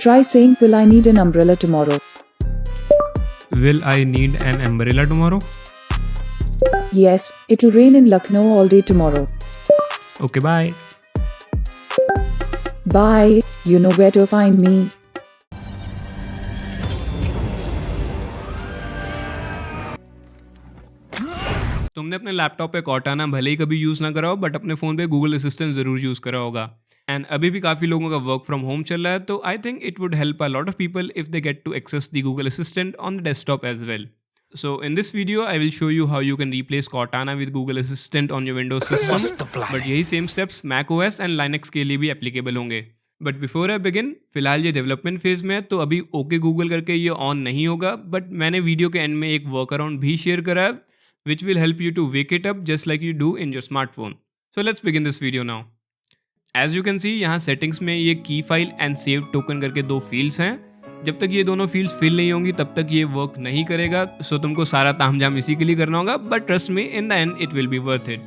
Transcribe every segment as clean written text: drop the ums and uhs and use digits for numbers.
Try saying, will I need an umbrella tomorrow? Will I need an umbrella tomorrow? Yes, it'll rain in Lucknow all day tomorrow. Okay, bye. Bye, you know where to find me. तुमने अपने laptop पे Cortana भले ही कभी use ना करा हो, but अपने phone पे गूगल असिस्टेंट ज़रूर यूज़ करा होगा। एंड अभी भी काफ़ी लोगों का वर्क फ्रॉम होम चल रहा है, तो I think it would help a lot of people if they get to access the Google assistant on the desktop as well. So in this video, I will show you how you can replace Cortana with Google Assistant on your Windows system. But यही same steps Mac OS and Linux के लिए भी applicable होंगे. But before I begin, फिलहाल ये development phase में है, तो अभी ओके गूगल करके ये ऑन नहीं होगा. बट मैंने वीडियो के एंड में एक वर्क अराउंड भी शेयर करा है, which will help you to wake it up just like you do in your smartphone. So let's begin this video now. As you can see, यहाँ settings में ये की फाइल एंड सेव टोकन करके दो fields हैं. जब तक ये दोनों फील्ड्स फिल नहीं होंगी तब तक ये वर्क नहीं करेगा. सो तुमको सारा तामझाम इसी के लिए करना होगा, but trust me, in the end it will be worth it.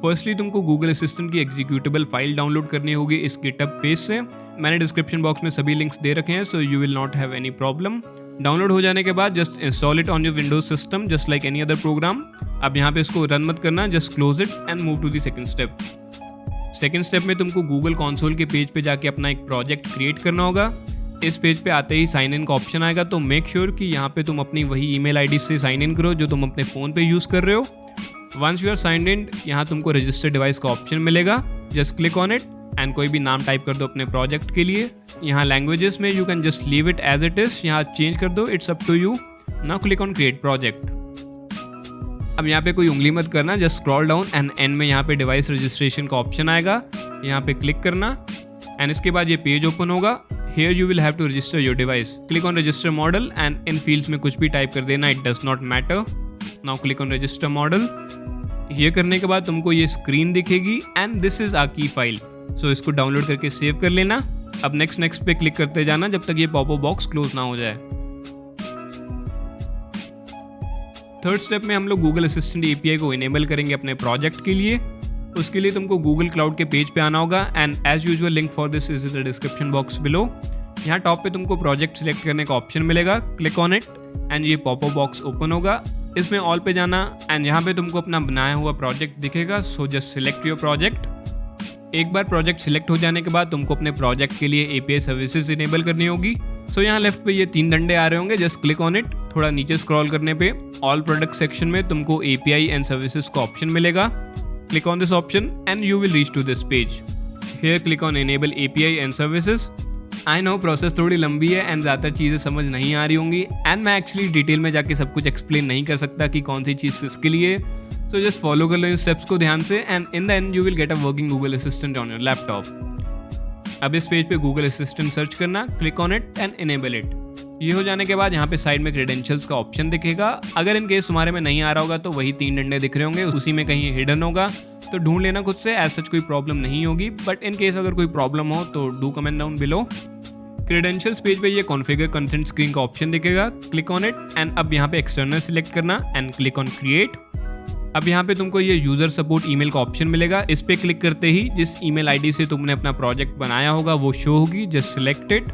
Firstly तुमको गूगल असिस्टेंट की एग्जीक्यूटेबल फाइल डाउनलोड करनी होगी इस गिटहब पेज से. मैंने डिस्क्रिप्शन बॉक्स में सभी लिंक्स दे रखे हैं, so you will not have any problem. Download हो जाने के बाद just install it on your Windows system just like any other program. अब यहाँ पे इसको रन मत करना, just close it and move to the second step. Second step में तुमको गूगल कंसोल के पेज पे जाके अपना एक प्रोजेक्ट क्रिएट करना होगा. इस पेज पे आते ही साइन इन का ऑप्शन आएगा, तो मेक श्योर कि यहाँ पे तुम अपनी वही ईमेल आईडी से साइन इन करो जो तुम अपने फ़ोन पे यूज़ कर रहे हो. Once you are signed in, यहाँ तुमको रजिस्टर डिवाइस का ऑप्शन मिलेगा. Just click on it and कोई भी नाम टाइप कर दो अपने प्रोजेक्ट के लिए. यहाँ लैंग्वेजेस में you can just leave it as it is, यहाँ चेंज कर दो, it's up to you. Now click on create project. अब यहाँ पे कोई उंगली मत करना, just scroll down and end में यहाँ पे डिवाइस रजिस्ट्रेशन का ऑप्शन आएगा, यहाँ पे क्लिक करना एंड इसके बाद ये पेज ओपन होगा. Here you will have to register your device. Click on register model and in fields में कुछ भी टाइप कर देना, it does not matter. Now click on register model. ये करने के बाद तुमको ये स्क्रीन दिखेगी and this is our key file. So इसको डाउनलोड करके सेव कर लेना. अब नेक्स्ट पे क्लिक करते जाना जब तक ये पॉपअप बॉक्स क्लोज ना हो जाए. थर्ड स्टेप में हम लोग गूगल असिस्टेंट API को इनेबल करेंगे अपने प्रोजेक्ट के लिए. उसके लिए तुमको गूगल क्लाउड के पेज पे आना होगा and as usual link for this is in the description box below. यहाँ टॉप पे तुमको प्रोजेक्ट सिलेक्ट करने का ऑप्शन मिलेगा. क्लिक ऑन इट एंड ये पॉपअप बॉक्स ओपन होगा. इसमें ऑल पे जाना एंड यहाँ पे तुमको अपना बनाया हुआ प्रोजेक्ट दिखेगा. So just select your project. एक बार प्रोजेक्ट सिलेक्ट हो जाने के बाद तुमको अपने प्रोजेक्ट के लिए API सर्विसेज इनेबल करनी होगी. सो यहाँ लेफ्ट पे ये 3 डंडे आ रहे होंगे, जस्ट क्लिक ऑन इट. थोड़ा नीचे स्क्रॉल करने पे ऑल प्रोडक्ट सेक्शन में तुमको API एंड सर्विसेज का ऑप्शन मिलेगा. Click on this option and you will reach to this page. Here click on enable API and services. I know process थोड़ी लंबी है and ज़्यादा चीज़ें समझ नहीं आ रही होंगी and मैं एक्चुअली डिटेल में जाके सब कुछ एक्सप्लेन नहीं कर सकता कि कौन सी चीज़ किसके लिए. So just follow कर लो इन स्टेप्स को ध्यान से and in the end you will get a working Google Assistant on your laptop. अब इस पेज पे Google Assistant सर्च करना, click on it and enable it. ये हो जाने के बाद यहाँ पे साइड में क्रेडेंशियल्स का ऑप्शन दिखेगा. अगर इन केस तुम्हारे में नहीं आ रहा होगा तो वही 3 डंडे दिख रहे होंगे, उसी में कहीं हिडन होगा, तो ढूंढ लेना खुद से. एज सच कोई प्रॉब्लम नहीं होगी, बट इन केस अगर कोई प्रॉब्लम हो तो do comment down below. Credentials page पे ये कॉन्फ़िगर कंसेंट स्क्रीन का ऑप्शन दिखेगा. क्लिक ऑन इट एंड अब यहाँ पे एक्सटर्नल सिलेक्ट करना एंड क्लिक ऑन क्रिएट. अब यहाँ पे तुमको ये यूज़र सपोर्ट ईमेल का ऑप्शन मिलेगा. इस पे क्लिक करते ही जिस ईमेल आईडी से तुमने अपना प्रोजेक्ट बनाया होगा वो शो होगी. Just select it.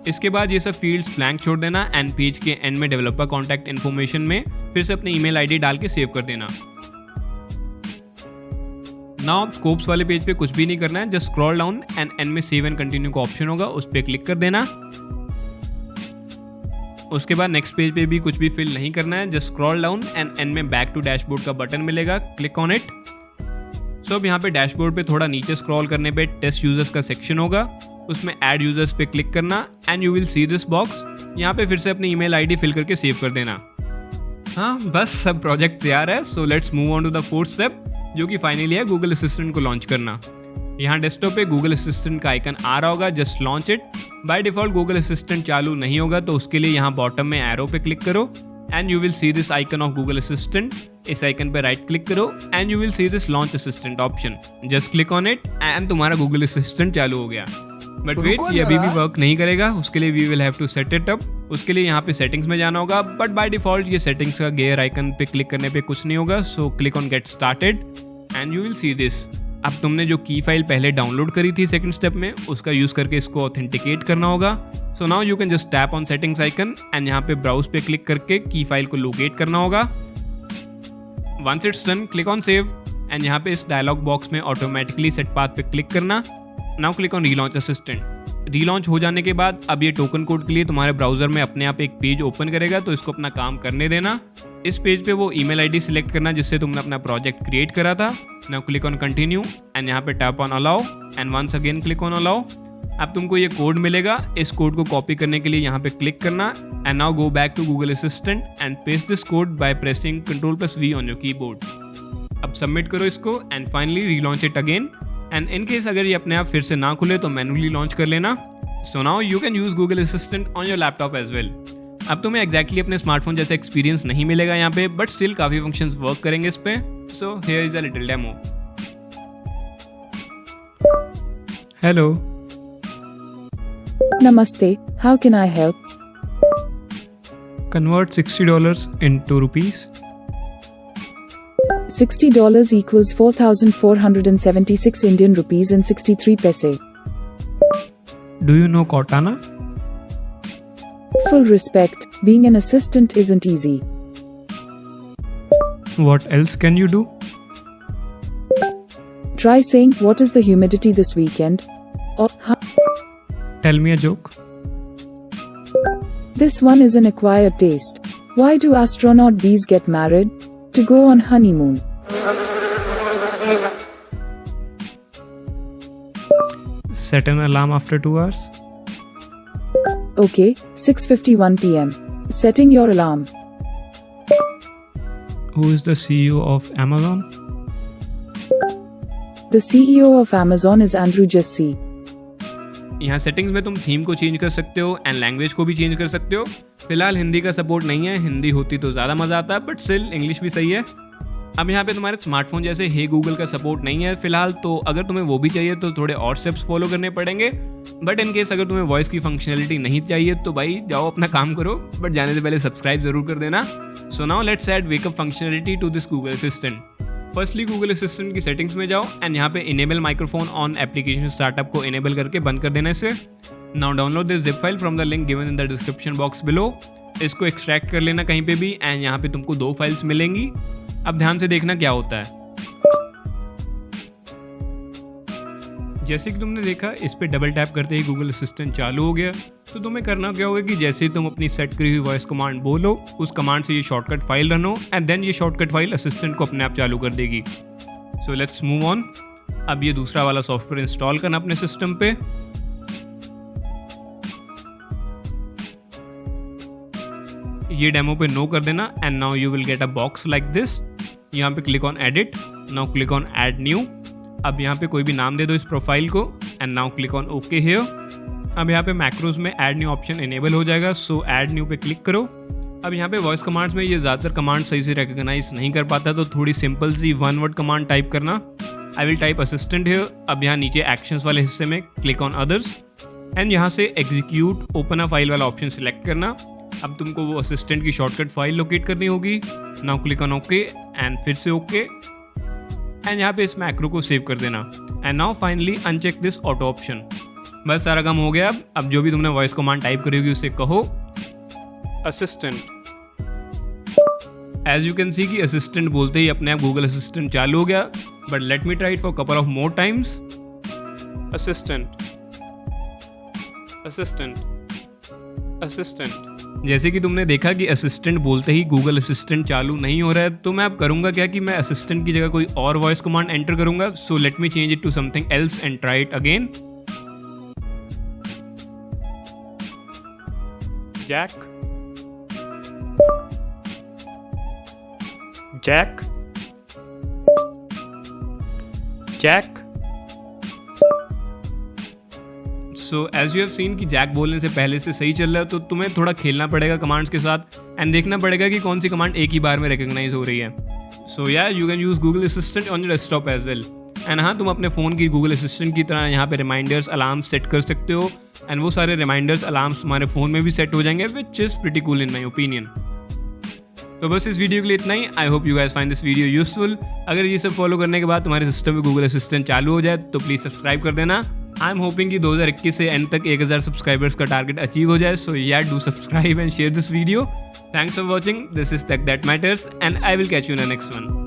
इसके बाद ये सब फील्ड्स ब्लैंक छोड़ देना एंड पेज के एंड में डेवलपर कॉन्टैक्ट इन्फॉर्मेशन में फिर से अपनी ईमेल आईडी डाल के सेव कर देना. नाउ स्कोप्स वाले पेज पे कुछ भी नहीं करना है, just scroll down and end में सेव एंड कंटिन्यू का ऑप्शन होगा, उस पर क्लिक कर देना. उसके बाद नेक्स्ट पेज पे भी कुछ भी फिल नहीं करना है, just scroll down and end में बैक टू डैशबोर्ड का बटन मिलेगा. Click on it. सो अब यहाँ पे डैशबोर्ड पे थोड़ा नीचे स्क्रॉल करने पे टेस्ट यूजर्स का सेक्शन होगा, उसमें ऐड यूजर्स पे क्लिक करना and you will see this box. यहाँ पे फिर से अपनी ईमेल आईडी फिल करके सेव कर देना. हाँ, बस सब प्रोजेक्ट तैयार है. So let's move on to the fourth step, जो कि फाइनली है गूगल असिस्टेंट को लॉन्च करना. यहाँ डेस्कटॉप पे गूगल असिस्टेंट का आइकन आ रहा होगा, just launch it. By default Google assistant चालू नहीं होगा, तो उसके लिए यहाँ बॉटम में एरो पे क्लिक करो and you will see this icon of Google assistant. इस आइकन पे राइट क्लिक करो and you will see this launch assistant option. Just click on it and तुम्हारा गूगल असिस्टेंट चालू हो गया. बट वेट, ये अभी भी वर्क नहीं करेगा. उसके लिए we will have to set it up. उसके लिए यहाँ पे सेटिंग्स में जाना होगा, बट बाय डिफॉल्ट ये सेटिंग्स का गेयर आइकन पे क्लिक करने पे कुछ नहीं होगा. So click on get started and you will see this. अब तुमने जो की फाइल पहले डाउनलोड करी थी सेकंड स्टेप में, उसका यूज़ करके इसको ऑथेंटिकेट करना होगा। सो now you can just tap on settings icon and यहाँ पे ब्राउज पे क्लिक करके की फाइल को लोकेट करना होगा। Once it's done, click on save and यहाँ पे इस डायलॉग बॉक्स में ऑटोमेटिकली सेट पाथ पे क्लिक करना। Now click on relaunch assistant. Relaunch हो जाने के बाद अब ये टोकन कोड के लिए तुम्हारे ब्राउजर में अपने आप एक पेज ओपन करेगा, तो इसको अपना काम करने देना। इस पेज पे वो ईमेल आईडी सिलेक्ट करना जिससे तुमने अपना प्रोजेक्ट क्रिएट करा था। Now click on continue and यहाँ पे tap on allow and once again click on allow. अब तुमको ये कोड मिलेगा, इस कोड को कॉपी करने के लिए यहाँ पे क्लिक करना and now go back to Google assistant and paste this code by pressing Ctrl+V on your keyboard. अब सबमिट करो इसको and finally relaunch it again and in case अगर ये अपने आप फिर से ना खुले तो मैन्युअली लॉन्च कर लेना। So now you can use Google assistant on your laptop as well. अब तुम्हें एग्जैक्टली अपने स्मार्टफोन जैसा एक्सपीरियंस नहीं मिलेगा यहाँ पे, बट स्टिल काफ़ी फंक्शंस वर्क करेंगे इस पे। So here is a little demo. Hello, Namaste, how can I help? Convert $60 into rupees. $60 equals 4,476 Indian rupees and 63 paise. Do you know Cortana? Full respect, being an assistant isn't easy. What else can you do? Try saying, what is the humidity this weekend? Or, Tell me a joke. this one is an acquired taste. Why do astronaut bees get married? To go on honeymoon. Set an alarm after 2 hours. Okay, 6:51 p.m. Setting your alarm. Who is the CEO of Amazon? The CEO of Amazon is Andrew Jassy. यहाँ settings में तुम theme को change कर सकते हो and language को भी change कर सकते हो। फिलहाल हिंदी का सपोर्ट नहीं है, हिंदी होती तो ज़्यादा मज़ा आता है, बट स्टिल इंग्लिश भी सही है। अब यहाँ पे तुम्हारे स्मार्टफोन जैसे हे गूगल का सपोर्ट नहीं है फिलहाल, तो अगर तुम्हें वो भी चाहिए तो थोड़े और स्टेप्स फॉलो करने पड़ेंगे। बट इन केस अगर तुम्हें वॉइस की फंक्शनलिटी नहीं चाहिए तो भाई जाओ अपना काम करो, बट जाने से पहले सब्सक्राइब जरूर कर देना। So now let's add wake up functionality to this Google assistant. Firstly Google assistant की सेटिंग्स में जाओ एंड यहाँ पे enable microphone on application startup को इनेबल करके बंद कर देना इसे। Now download this zip file from the link given in the description box below. इसको एक्सट्रैक्ट कर लेना कहीं पे भी एंड यहाँ पे तुमको 2 फाइल्स मिलेंगी। अब ध्यान से देखना क्या होता है। जैसे कि तुमने देखा इस पे डबल टैप करते ही गूगल असिस्टेंट चालू हो गया। तो तुम्हें करना क्या होगा कि जैसे ही तुम अपनी सेट करी हुई वॉइस कमांड बोलो, उस कमांड से ये शॉर्टकट फाइल रन हो एंड देन ये शॉर्टकट फाइल असिस्टेंट को अपने आप चालू कर देगी। सो लेट्स मूव ऑन। अब ये दूसरा वाला सॉफ्टवेयर इंस्टॉल करना अपने सिस्टम पे। ये डेमो पे नो कर देना and now you will get a box like this. यहाँ पे click on edit, now click on add new. अब यहाँ पे कोई भी नाम दे दो इस प्रोफाइल को and now click on okay here. अब यहाँ पे मैक्रोज में ऐड न्यू ऑप्शन इनेबल हो जाएगा, सो ऐड न्यू पे क्लिक करो। अब यहाँ पे वॉइस कमांड्स में ये ज़्यादातर कमांड सही से रिकॉग्नाइज नहीं कर पाता, तो थोड़ी सिंपल सी 1 वर्ड कमांड टाइप करना। I will type assistant here. अब यहाँ नीचे एक्शंस वाले हिस्से में क्लिक ऑन अदर्स एंड यहाँ से एग्जीक्यूट ओपन अ फाइल वाला ऑप्शन सिलेक्ट करना। अब तुमको वो असिस्टेंट की शॉर्टकट फाइल लोकेट करनी होगी। Now click on okay and फिर से ओके एंड यहाँ पे इस मैक्रो को सेव कर देना and now finally uncheck this auto option. बस सारा काम हो गया। अब जो भी तुमने वॉइस कमांड टाइप करी होगी उसे कहो assistant. As you can see कि असिस्टेंट बोलते ही अपने आप गूगल असिस्टेंट चालू हो गया, but let me try it for couple of more times. Assistant, assistant, assistant. जैसे कि तुमने देखा कि असिस्टेंट बोलते ही गूगल असिस्टेंट चालू नहीं हो रहा है, तो मैं अब करूंगा क्या कि मैं असिस्टेंट की जगह कोई और वॉइस कमांड एंटर करूंगा। So let me change it to something else and try it again. Jack, Jack, Jack. So as you have seen कि जैक बोलने से पहले से सही चल रहा है, तो तुम्हें थोड़ा खेलना पड़ेगा कमांड्स के साथ एंड देखना पड़ेगा कि कौन सी कमांड एक ही बार में रिकॉग्नाइज हो रही है। So yeah you can use Google assistant on your desktop as well. And हाँ, तुम अपने फ़ोन की गूगल असिस्टेंट की तरह यहाँ पे रिमाइंडर्स अलार्म्स सेट कर सकते हो एंड वो सारे रिमाइंडर्स अलार्म्स तुम्हारे फ़ोन में भी सेट हो जाएंगे, which is pretty cool in my opinion. तो बस इस वीडियो के लिए इतना ही। I hope you guys find this video useful. अगर ये सब फॉलो करने के बाद तुम्हारे सिस्टम में गूगल असिस्टेंट चालू हो जाए तो प्लीज सब्सक्राइब कर देना। आई एम होपिंग कि 2021 से एंड तक 1000 सब्सक्राइबर्स का टारगेट अचीव हो जाए। So yeah do subscribe and share this video. Thanks for watching. This is tech that matters and I will catch you in the next one.